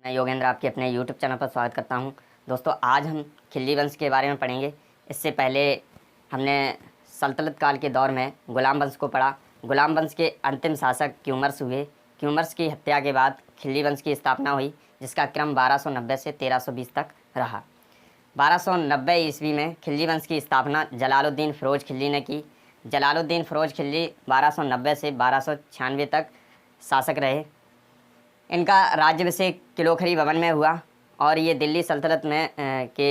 मैं योगेंद्र आपके अपने YouTube चैनल पर स्वागत करता हूं। दोस्तों, आज हम खिल्जी वंश के बारे में पढ़ेंगे। इससे पहले हमने सल्तनत काल के दौर में गुलाम वंश को पढ़ा। गुलाम वंश के अंतिम शासक क्यूमर्स हुए। क्यूमर्स की हत्या के बाद खिल्जी वंश की स्थापना हुई, जिसका क्रम 1290 से 1320 तक रहा। 1290 ईस्वी में खिल्जी वंश की स्थापना जलालुद्दीन फ़िरोज़ खिल्जी ने की। जलालुद्दीन फ़िरोज़ खिल्जी 1290 से 1296 तक शासक रहे। इनका राज्याभिषेक किलोखरी भवन में हुआ और ये दिल्ली सल्तनत में के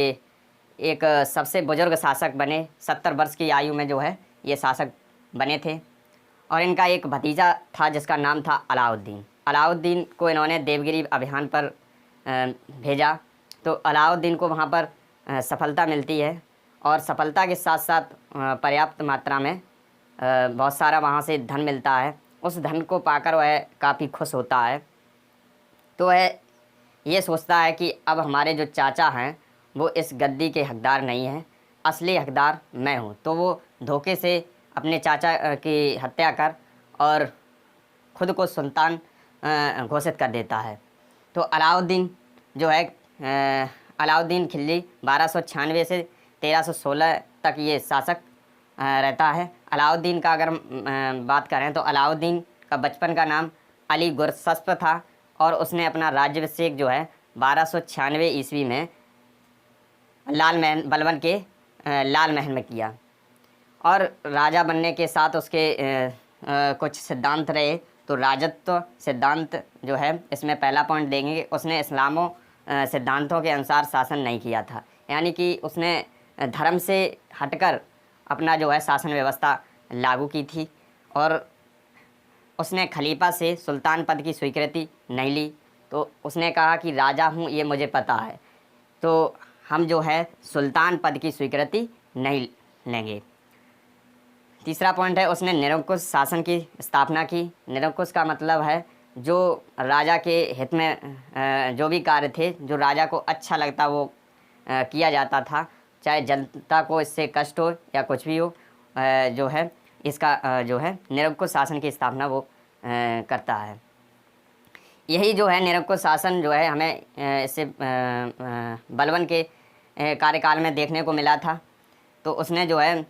एक सबसे बुजुर्ग शासक बने। 70 वर्ष की आयु में जो है ये शासक बने थे। और इनका एक भतीजा था जिसका नाम था अलाउद्दीन। अलाउद्दीन को इन्होंने देवगिरी अभियान पर भेजा, तो अलाउद्दीन को वहाँ पर सफलता मिलती है और सफलता के साथ साथ पर्याप्त मात्रा में बहुत सारा वहाँ से धन मिलता है। उस धन को पाकर वह काफ़ी खुश होता है। तो वह ये सोचता है कि अब हमारे जो चाचा हैं वो इस गद्दी के हकदार नहीं हैं, असली हकदार मैं हूँ। तो वो धोखे से अपने चाचा की हत्या कर और ख़ुद को सुल्तान घोषित कर देता है। तो अलाउद्दीन जो है अलाउद्दीन खिल्जी 1296 से 1316 तक ये शासक रहता है। अलाउद्दीन का अगर बात करें तो अलाउद्दीन का बचपन का नाम अली गुरसस्प था और उसने अपना राज्याभिषेक जो है 1296 ईस्वी में लाल महल बलबन के लाल महल में किया। और राजा बनने के साथ उसके कुछ सिद्धांत रहे। तो राजत्व सिद्धांत जो है इसमें पहला पॉइंट देंगे, उसने इस्लामों सिद्धांतों के अनुसार शासन नहीं किया था, यानी कि उसने धर्म से हटकर अपना जो है शासन व्यवस्था लागू की थी। और उसने खलीफा से सुल्तान पद की स्वीकृति नहीं ली। तो उसने कहा कि राजा हूँ ये मुझे पता है, तो हम जो है सुल्तान पद की स्वीकृति नहीं लेंगे। तीसरा पॉइंट है, उसने निरंकुश शासन की स्थापना की। निरंकुश का मतलब है जो राजा के हित में जो भी कार्य थे, जो राजा को अच्छा लगता वो किया जाता था, चाहे जनता को इससे कष्ट हो या कुछ भी हो, जो है इसका जो है निरंकुश शासन की स्थापना वो करता है। यही जो है निरंकुश शासन जो है हमें इससे बलबन के कार्यकाल में देखने को मिला था। तो उसने जो है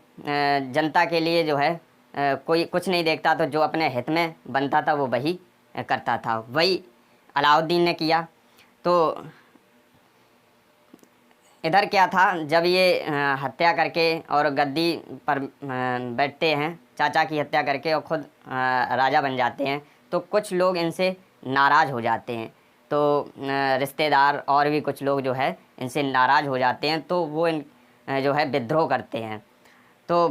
जनता के लिए जो है कोई कुछ नहीं देखता, तो जो अपने हित में बनता था वो वही करता था। वही अलाउद्दीन ने किया। तो इधर क्या था, जब ये हत्या करके और गद्दी पर बैठते हैं, चाचा की हत्या करके और ख़ुद राजा बन जाते हैं, तो कुछ लोग इनसे नाराज़ हो जाते हैं। तो रिश्तेदार और भी कुछ लोग जो है इनसे नाराज़ हो जाते हैं, तो वो इन जो है विद्रोह करते हैं। तो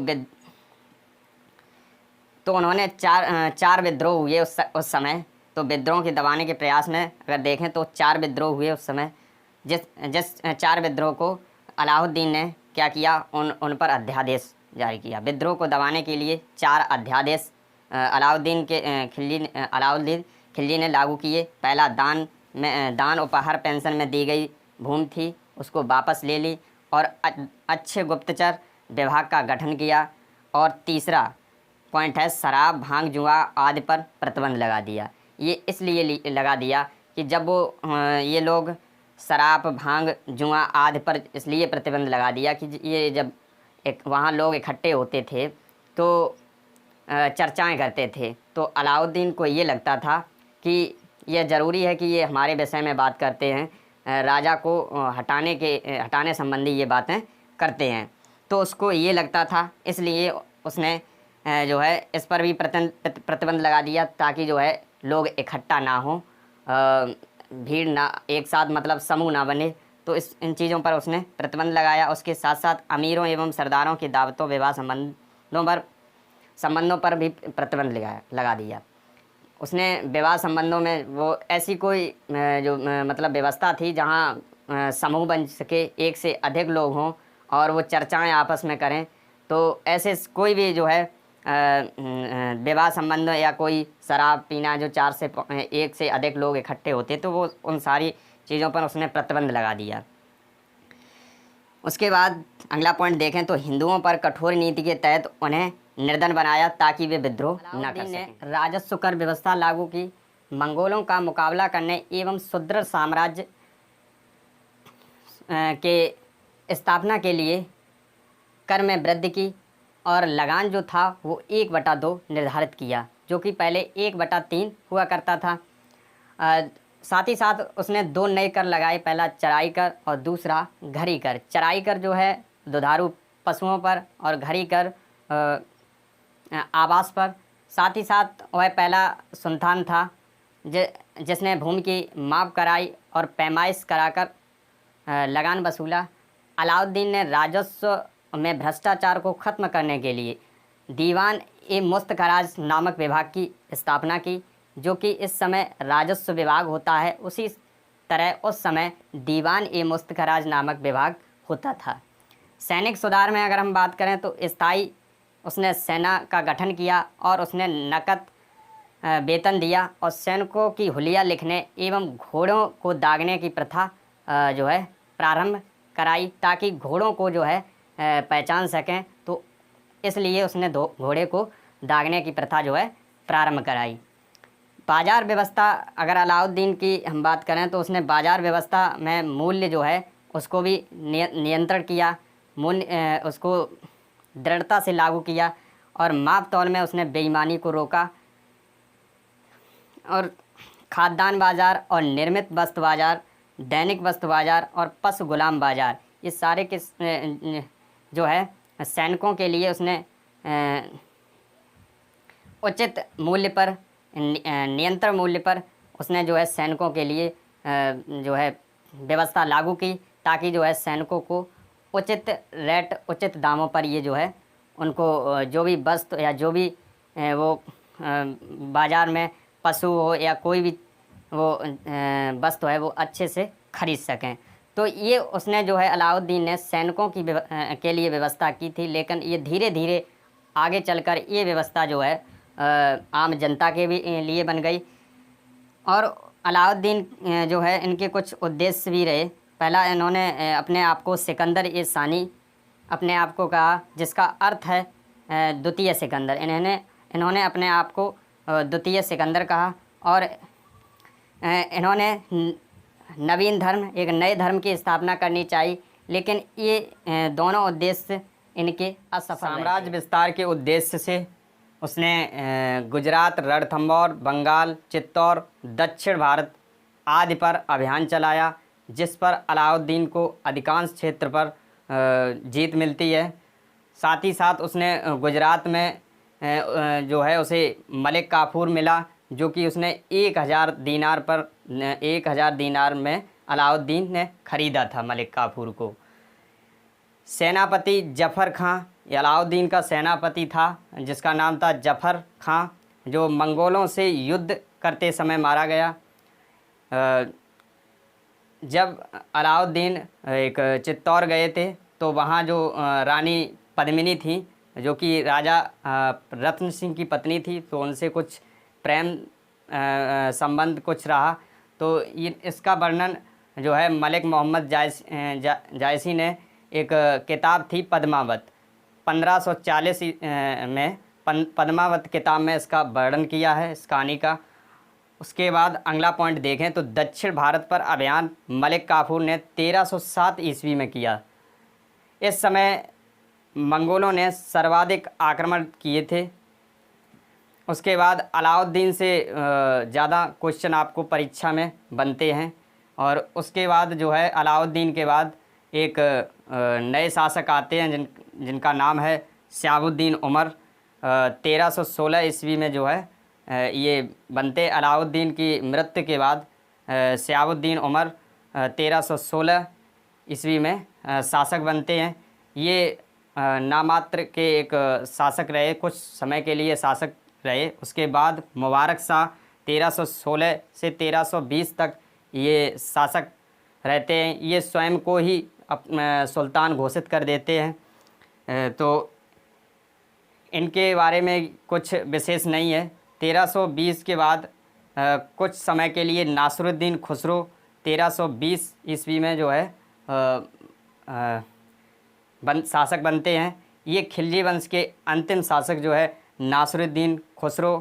उन्होंने चार विद्रोह हुए उस समय। तो विद्रोह के दबाने के प्रयास में अगर देखें तो 4 विद्रोह हुए उस समय। जिस 4 विद्रोह को अलाउद्दीन ने क्या किया, उन पर अध्यादेश जारी किया। विद्रोह को दबाने के लिए 4 अध्यादेश अलाउद्दीन खिल्जी ने लागू किए। पहला, दान उपहार पेंशन में दी गई भूमि थी उसको वापस ले ली और अच्छे गुप्तचर विभाग का गठन किया। और तीसरा पॉइंट है, शराब, भांग, जुआ आदि पर प्रतिबंध लगा दिया। ये इसलिए लगा दिया कि जब वो ये लोग शराब, भांग, जुआ आदि पर इसलिए प्रतिबंध लगा दिया कि ये जब वहाँ लोग इकट्ठे होते थे तो चर्चाएं करते थे। तो अलाउद्दीन को ये लगता था कि यह ज़रूरी है कि ये हमारे विषय में बात करते हैं, राजा को हटाने संबंधी ये बातें करते हैं। तो उसको ये लगता था, इसलिए उसने जो है इस पर भी प्रतिबंध लगा दिया, ताकि जो है लोग इकट्ठा ना हो, भीड़ ना एक साथ मतलब समूह ना बने। तो इन चीज़ों पर उसने प्रतिबंध लगाया। उसके साथ साथ अमीरों एवं सरदारों की दावतों, विवाह संबंधों पर भी प्रतिबंध लगा दिया। उसने विवाह संबंधों में वो ऐसी कोई जो मतलब व्यवस्था थी जहाँ समूह बन सके, एक से अधिक लोग हों और वो चर्चाएं आपस में करें। तो ऐसे कोई भी जो है विवाह संबंध या कोई शराब पीना, जो 4 से 1 से अधिक लोग इकट्ठे होते, तो वो उन सारी चीज़ों पर उसने प्रतिबंध लगा दिया। उसके बाद अगला पॉइंट देखें तो हिंदुओं पर कठोर नीति के तहत उन्हें निर्धन बनाया ताकि वे विद्रोह न कर सकें। राजस्व कर व्यवस्था लागू की, मंगोलों का मुकाबला करने एवं सुदृढ़ साम्राज्य के स्थापना के लिए कर में वृद्धि की और लगान जो था वो 1/2 निर्धारित किया, जो कि पहले 1/3 हुआ करता था। साथ ही साथ उसने 2 नए कर लगाए, पहला चराई कर और दूसरा घरी कर। चराई कर जो है दुधारू पशुओं पर और घरी कर आवास पर। साथ ही साथ वह पहला सुल्तान था जिसने भूमि की माप कराई और पैमाइश कराकर लगान वसूला। अलाउद्दीन ने राजस्व में भ्रष्टाचार को ख़त्म करने के लिए दीवान ए मुस्तखराज नामक विभाग की स्थापना की, जो कि इस समय राजस्व विभाग होता है, उसी तरह उस समय दीवान ए मुस्तखराज नामक विभाग होता था। सैनिक सुधार में अगर हम बात करें तो स्थायी उसने सेना का गठन किया और उसने नकद वेतन दिया और सैनिकों की हुलिया लिखने एवं घोड़ों को दागने की प्रथा जो है प्रारंभ कराई, ताकि घोड़ों को जो है पहचान सकें। तो इसलिए उसने घोड़े को दागने की प्रथा जो है प्रारंभ कराई। बाज़ार व्यवस्था अगर अलाउद्दीन की हम बात करें तो उसने बाज़ार व्यवस्था में मूल्य जो है उसको भी नियंत्रण किया, मूल्य उसको दृढ़ता से लागू किया और माप तौल में उसने बेईमानी को रोका। और खाद्यान्न बाज़ार और निर्मित वस्तु बाज़ार, दैनिक वस्तु बाज़ार और पशु गुलाम बाज़ार, ये सारे के जो है सैनिकों के लिए उसने उचित मूल्य पर, नियंत्रण मूल्य पर उसने जो है सैनिकों के लिए जो है व्यवस्था लागू की, ताकि जो है सैनिकों को उचित रेट, उचित दामों पर ये जो है उनको जो भी वस्तु या जो भी वो बाज़ार में पशु हो या कोई भी वो वस्तु है वो अच्छे से खरीद सकें। तो ये उसने जो है अलाउद्दीन ने सैनिकों की के लिए व्यवस्था की थी, लेकिन ये धीरे धीरे आगे चलकर ये व्यवस्था जो है आम जनता के भी लिए बन गई। और अलाउद्दीन जो है इनके कुछ उद्देश्य भी रहे। पहला, इन्होंने अपने आप को सिकंदर ए सानी अपने आप को कहा, जिसका अर्थ है द्वितीय सिकंदर। इन्होंने अपने आप को द्वितीय सिकंदर कहा और इन्होंने नवीन धर्म, एक नए धर्म की स्थापना करनी चाहिए, लेकिन ये दोनों उद्देश्य इनके असफल। साम्राज्य विस्तार के उद्देश्य से उसने गुजरात, रणथंभौर, बंगाल, चित्तौड़, दक्षिण भारत आदि पर अभियान चलाया, जिस पर अलाउद्दीन को अधिकांश क्षेत्र पर जीत मिलती है। साथ ही साथ उसने गुजरात में जो है उसे मलिक काफूर मिला, जो कि उसने 1000 दीनार में अलाउद्दीन ने ख़रीदा था मलिक काफूर को। सेनापति जफ़र खां, अलाउद्दीन का सेनापति था जिसका नाम था जफ़र खां, जो मंगोलों से युद्ध करते समय मारा गया। जब अलाउद्दीन एक चित्तौड़ गए थे तो वहाँ जो रानी पद्मिनी थी, जो कि राजा रत्न सिंह की पत्नी थी, तो उनसे कुछ प्रेम संबंध कुछ रहा। तो ये इसका वर्णन जो है मलिक मोहम्मद जायसी ने एक किताब थी पद्मावत 1540 में पद्मावत किताब में इसका वर्णन किया है इस कहानी का। उसके बाद अगला पॉइंट देखें तो दक्षिण भारत पर अभियान मलिक काफूर ने 1307 ईस्वी में किया। इस समय मंगोलों ने सर्वाधिक आक्रमण किए थे। उसके बाद अलाउद्दीन से ज़्यादा क्वेश्चन आपको परीक्षा में बनते हैं। और उसके बाद जो है अलाउद्दीन के बाद एक नए शासक आते हैं जिनका नाम है शहाबुद्दीन उमर। 1316 ईस्वी में जो है ये बनते। अलाउद्दीन की मृत्यु के बाद शहाबुद्दीन उमर 1316 ईस्वी में शासक बनते हैं। ये नामात्र के एक शासक रहे, कुछ समय के लिए शासक रहे। उसके बाद मुबारक शाह 1316 से 1320 तक ये शासक रहते हैं। ये स्वयं को ही सुल्तान घोषित कर देते हैं। तो इनके बारे में कुछ विशेष नहीं है। 1320 के बाद कुछ समय के लिए नासिरुद्दीन खुसरो 1320 ईस्वी में जो है शासक बनते हैं। ये खिलजी वंश के अंतिम शासक जो है नासिरुद्दीन खुसरो